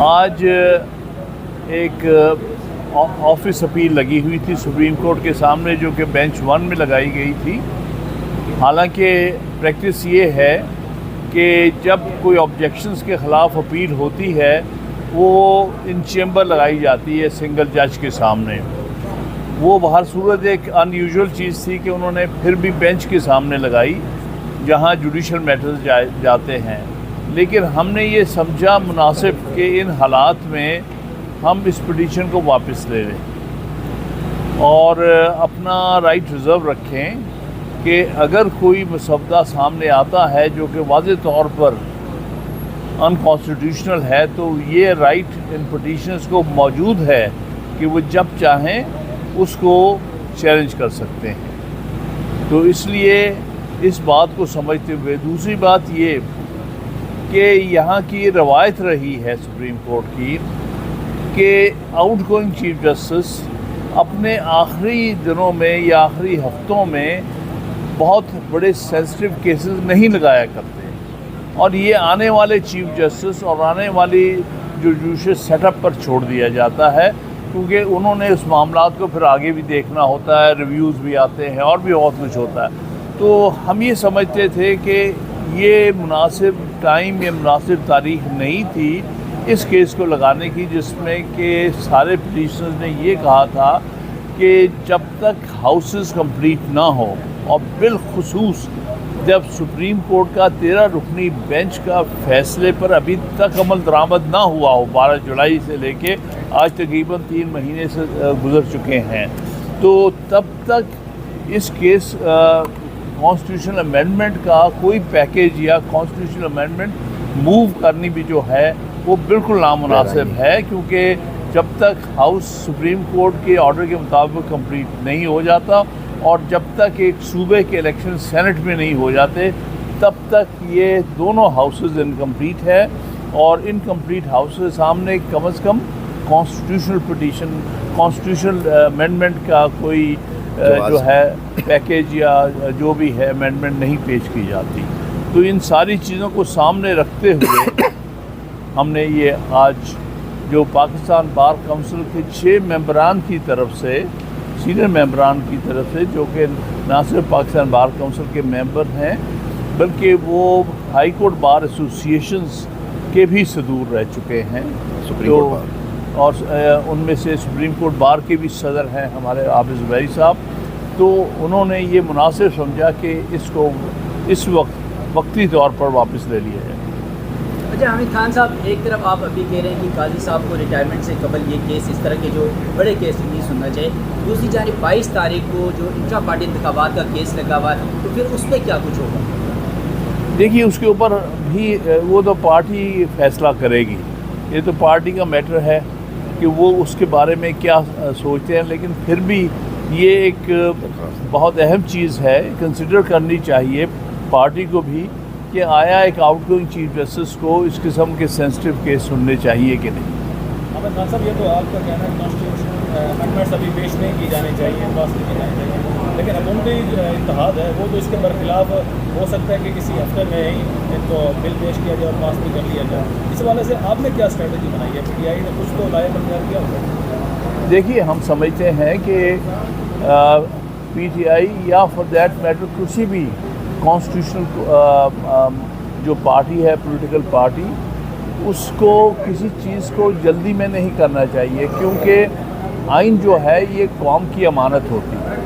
आज एक office appeal लगी हुई थी सुप्रीम कोर्ट के सामने, जो कि बेंच 1 में लगाई गई थी। हालांकि प्रैक्टिस ये है कि जब कोई ऑब्जेक्शंस के ख़िलाफ़ अपील होती है वो इन चेंबर लगाई जाती है सिंगल जज के सामने। वो बाहर सूरत एक अनयूजुअल चीज़ थी कि उन्होंने फिर भी बेंच के सामने लगाई जहां जुडिशल मैटर्स जाते हैं। लेकिन हमने ये समझा मुनासिब कि इन हालात में हम इस पिटीशन को वापस ले लें और अपना राइट रिज़र्व रखें कि अगर कोई मसवदा सामने आता है जो कि वाज़ेह तौर पर अनकॉन्स्टिट्यूशनल है, तो ये राइट इन पिटीशनर्स को मौजूद है कि वो जब चाहें उसको चैलेंज कर सकते हैं। तो इसलिए इस बात को समझते हुए, दूसरी बात ये कि यहाँ की रवायत रही है सुप्रीम कोर्ट की कि आउटगोइंग चीफ जस्टिस अपने आखिरी दिनों में या आखिरी हफ्तों में बहुत बड़े सेंसिटिव केसेस नहीं लगाया करते, और ये आने वाले चीफ जस्टिस और आने वाली जो जुडिशल सेटअप पर छोड़ दिया जाता है, क्योंकि उन्होंने उस मामलात को फिर आगे भी देखना होता है, रिव्यूज़ भी आते हैं और भी बहुत कुछ होता है। तो हम ये समझते थे कि ये मुनासिब टाइम या मुनासिब तारीख नहीं थी इस केस को लगाने की, जिसमें कि सारे पिटीशनर्स ने ये कहा था कि जब तक हाउसेस कंप्लीट ना हो, और बिलखुसूस जब सुप्रीम कोर्ट का 13 रुकनी बेंच का फैसले पर अभी तक अमल दरामद ना हुआ हो, 12 जुलाई से लेके आज तकरीबन 3 महीने से गुजर चुके हैं, तो तब तक इस केस कॉन्स्टिट्यूशनल अमेंडमेंट का कोई पैकेज या कॉन्स्टिट्यूशनल अमेंडमेंट मूव करनी भी जो है वो बिल्कुल नामुनासिब है, क्योंकि जब तक हाउस सुप्रीम कोर्ट के ऑर्डर के मुताबिक कंप्लीट नहीं हो जाता और जब तक एक सूबे के इलेक्शन सेनेट में नहीं हो जाते, तब तक ये दोनों हाउसेस इनकम्प्लीट है। और इनकम्प्लीट हाउस के सामने कम से कम कॉन्स्टिट्यूशनल पिटीशन, कॉन्स्टिट्यूशनल अमेंडमेंट का कोई जो है पैकेज या जो भी है अमेंडमेंट नहीं पेश की जाती। तो इन सारी चीज़ों को सामने रखते हुए हमने ये आज जो पाकिस्तान बार काउंसिल के 6 मेंबरान की तरफ से, सीनियर मेंबरान की तरफ से, जो कि ना सिर्फ पाकिस्तान बार काउंसिल के मेंबर हैं बल्कि वो हाई कोर्ट बार एसोसिएशंस के भी सदूर रह चुके हैं सुप्रीम कोर्ट, और उनमें से सुप्रीम कोर्ट बार के भी सदर हैं हमारे हाफिज़ ज़ुबैरी साहब। तो उन्होंने ये मुनासिब समझा कि इसको इस वक्ती तौर पर वापस ले लिया जाए। अच्छा हामिद खान साहब, एक तरफ आप अभी कह रहे हैं कि काजी साहब को रिटायरमेंट से कबल ये केस, इस तरह के जो बड़े केस नहीं सुनना चाहिए, दूसरी जानिब 22 तारीख को जो इंट्रा पार्टी इंतखाबात का केस लगा हुआ है, तो फिर उस पर क्या कुछ होगा? देखिए, उसके ऊपर भी वो तो पार्टी फैसला करेगी, ये तो पार्टी का मैटर है कि वो उसके बारे में क्या सोचते हैं। लेकिन फिर भी ये एक बहुत अहम चीज़ है, कंसिडर करनी चाहिए पार्टी को भी कि आया एक आउटगोइंग चीफ जस्टिस को इस किस्म के सेंसिटिव केस सुनने चाहिए कि नहीं। हामिद खान साहब, ये तो आपका कहना है कॉन्स्टिट्यूशनल अमेंडमेंट्स अभी पेश नहीं की जानी चाहिए, पास नहीं की जानी चाहिए, लेकिन हुकूमती इत्तेहाद है वो तो इसके बरखिलाफ हो सकता है कि किसी हफ्ते में ही इनको बिल पेश किया जाए और पास भी कर लिया जाए। इस वाले से आपने क्या स्ट्रेटजी बनाई है? PTI ने कुछ तो लाया तैयार किया होगा? देखिए, हम समझते हैं कि PTI या फॉर दैट मैटर किसी भी कॉन्स्टिट्यूशनल जो पार्टी है, पॉलिटिकल पार्टी, उसको किसी चीज़ को जल्दी में नहीं करना चाहिए, क्योंकि आइन जो है ये कौम की अमानत होती है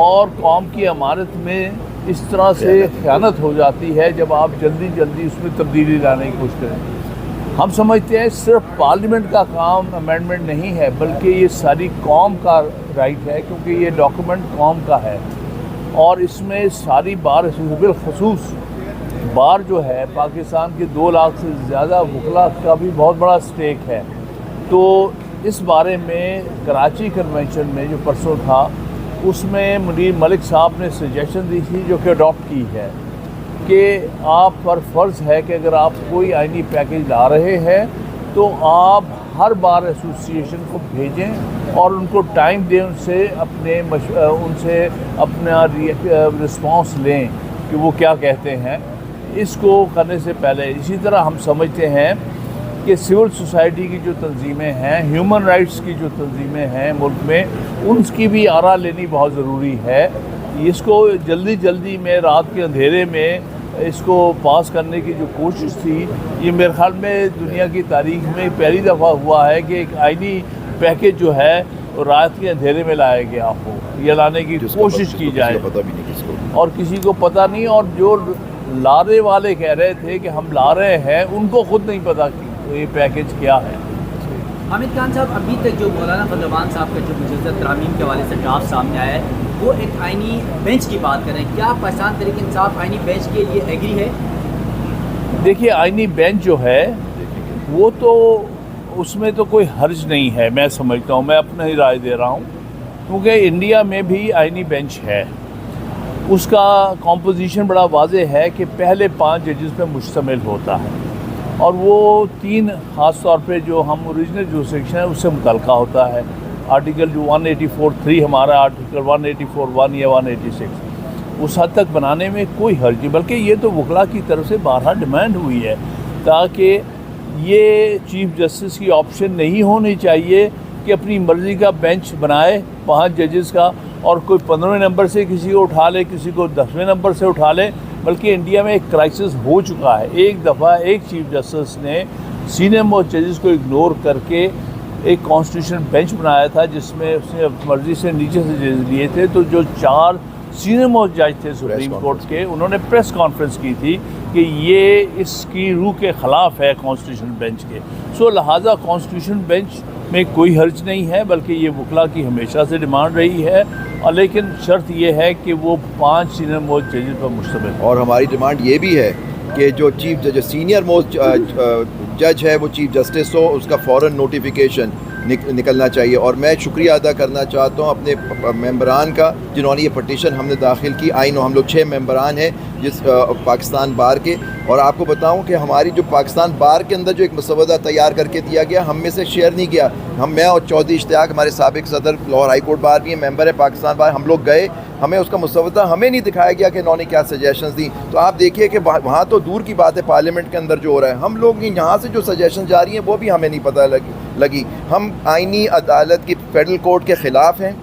और कौम की अमानत में इस तरह से ख़यानत हो जाती है जब आप जल्दी जल्दी उसमें तब्दीली लाने की कोशिश करें। हम समझते हैं सिर्फ पार्लियामेंट का काम अमेंडमेंट नहीं है, बल्कि ये सारी कौम का राइट है, क्योंकि ये डॉक्यूमेंट कौम का है और इसमें सारी बार बिलखुसूस बार जो है पाकिस्तान के 2 लाख से ज़्यादा वकला का भी बहुत बड़ा स्टेक है। तो इस बारे में कराची कन्वेंशन में जो परसों था, उसमें मुनीर मलिक साहब ने सजेशन दी थी, जो कि अडॉप्ट की है, कि आप पर फ़र्ज़ है कि अगर आप कोई आइनी पैकेज ला रहे हैं तो आप हर बार एसोसिएशन को भेजें और उनको टाइम दें, उनसे अपना रिस्पांस लें कि वो क्या कहते हैं। इसको करने से पहले इसी तरह हम समझते हैं कि सिविल सोसाइटी की जो तंजीमें हैं, ह्यूमन राइट्स की जो तंजीमें हैं मुल्क में, उनकी भी आरा लेनी बहुत ज़रूरी है। इसको जल्दी में रात के अंधेरे में इसको पास करने की जो कोशिश थी, ये मेरे ख्याल में दुनिया की तारीख में पहली दफ़ा हुआ है कि एक आइनी पैकेज जो है वो रात के अंधेरे में लाया गया हो, ये लाने की कोशिश की जाए पता भी नहीं किसको, और किसी को पता नहीं। और जो लाने वाले कह रहे थे कि हम ला रहे हैं, उनको खुद नहीं पता कि तो ये पैकेज क्या है। हामिद खान साहब, अभी तक जो मौलाना फजलमान साहब का जो मुजद्दद तरामीम के हवाले से ड्राफ्ट सामने आया है, वो एक आइनी बेंच की बात कर रहे हैं। क्या पाकिस्तान तहरीक इंसाफ आइनी बेंच के लिए एग्री है? देखिए, आइनी बेंच जो है वो तो उसमें तो कोई हर्ज नहीं है, मैं समझता हूँ, मैं अपना ही राय दे रहा हूँ, क्योंकि इंडिया में भी आइनी बेंच है। उसका कॉम्पोजिशन बड़ा वाज़ेह है कि पहले 5 जजेस पे मुश्तमिल होता है, और वो 3 ख़ास तौर पे जो हम ओरिजिनल जो सेक्शन है उससे मुतल्लिक़ होता है। आर्टिकल जो 184(3 हमारा, आर्टिकल 184(1) या 186, उस हद तक बनाने में कोई हर्ज नहीं, बल्कि ये तो वकला की तरफ से बारहा डिमांड हुई है ताकि ये चीफ जस्टिस की ऑप्शन नहीं होनी चाहिए कि अपनी मर्ज़ी का बेंच बनाए 5 जजेस का, और कोई 15वें नंबर से किसी को उठा ले, किसी को 10वें नंबर से उठा ले। बल्कि इंडिया में एक क्राइसिस हो चुका है। एक दफ़ा एक चीफ जस्टिस ने सीनियर मोस्ट जजेस को इग्नोर करके एक कॉन्स्टिट्यूशन बेंच बनाया था, जिसमें उसने मर्ज़ी से नीचे से जज लिए थे। तो जो 4 सीनियर मोस्ट जज थे सुप्रीम कोर्ट के, उन्होंने प्रेस कॉन्फ्रेंस की थी कि ये इसकी रूह के ख़िलाफ़ है कॉन्स्टिट्यूशन बेंच के। सो लिहाजा कॉन्स्टिट्यूशन बेंच में कोई हर्ज नहीं है, बल्कि ये वकला की हमेशा से डिमांड रही है, और लेकिन शर्त ये है कि वो 5 सीनियर मोस्ट जजेस पर मुश्तमिल है। और हमारी डिमांड ये भी है कि जो चीफ जज सीनियर मोस्ट जज है वो चीफ जस्टिस हो, उसका फ़ौरन नोटिफिकेशन निकलना चाहिए। और मैं शुक्रिया अदा करना चाहता हूँ अपने मेंबरान का, जिन्होंने ये पटिशन हमने दाखिल की। आई नो हम लोग 6 मेंबरान हैं जिस पाकिस्तान बार के, और आपको बताऊं कि हमारी जो पाकिस्तान बार के अंदर जो एक मसवदा तैयार करके दिया गया, हम में से शेयर नहीं किया। मैं और चौधरी इश्तियाक, हमारे साबिक सदर लाहौर हाई कोर्ट बार भी हैं, मेंबर है पाकिस्तान बार, हम लोग गए, हमें उसका मसवदा हमें नहीं दिखाया गया कि इन्होंने क्या सजेशंस दी। तो आप देखिए कि वहाँ तो दूर की बात है, पार्लियामेंट के अंदर जो हो रहा है, हम लोग यहाँ से जो सजेशन जा रही हैं वो भी हमें नहीं पता लगी। हम आइनी अदालत की फेडरल कोर्ट के ख़िलाफ़ हैं,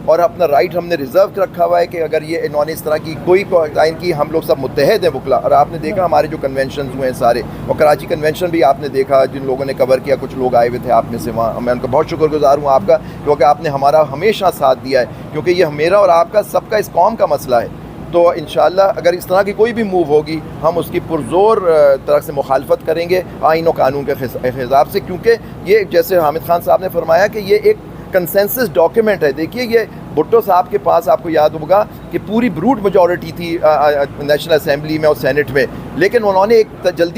और अपना राइट हमने रिज़र्व रखा हुआ है कि अगर ये इन्होंने इस तरह की कोई आइन की, हम लोग सब मुत्तहद हैं वकला। और आपने देखा हमारे जो कन्वेंशन हुए हैं सारे, और कराची कन्वेंशन भी आपने देखा, जिन लोगों ने कवर किया, कुछ लोग आए हुए थे आप में से वहाँ, मैं उनका बहुत शुक्रगुजार हूँ आपका, क्योंकि आपने हमारा हमेशा साथ दिया है, क्योंकि ये मेरा और आपका सबका इस कौम का मसला है। तो इंशाअल्लाह अगर इस तरह की कोई भी मूव होगी, हम उसकी पुरजोर तरह से मुखालफत करेंगे आइन और कानून के हिसाब से, क्योंकि ये जैसे हामिद खान साहब ने फरमाया कि ये एक कंसेंसस डॉक्यूमेंट है। देखिए, ये भुट्टो साहब के पास आपको याद होगा कि पूरी ब्रूट मेजॉरिटी थी नेशनल असेंबली में और सेनेट में, लेकिन उन्होंने एक जल्दी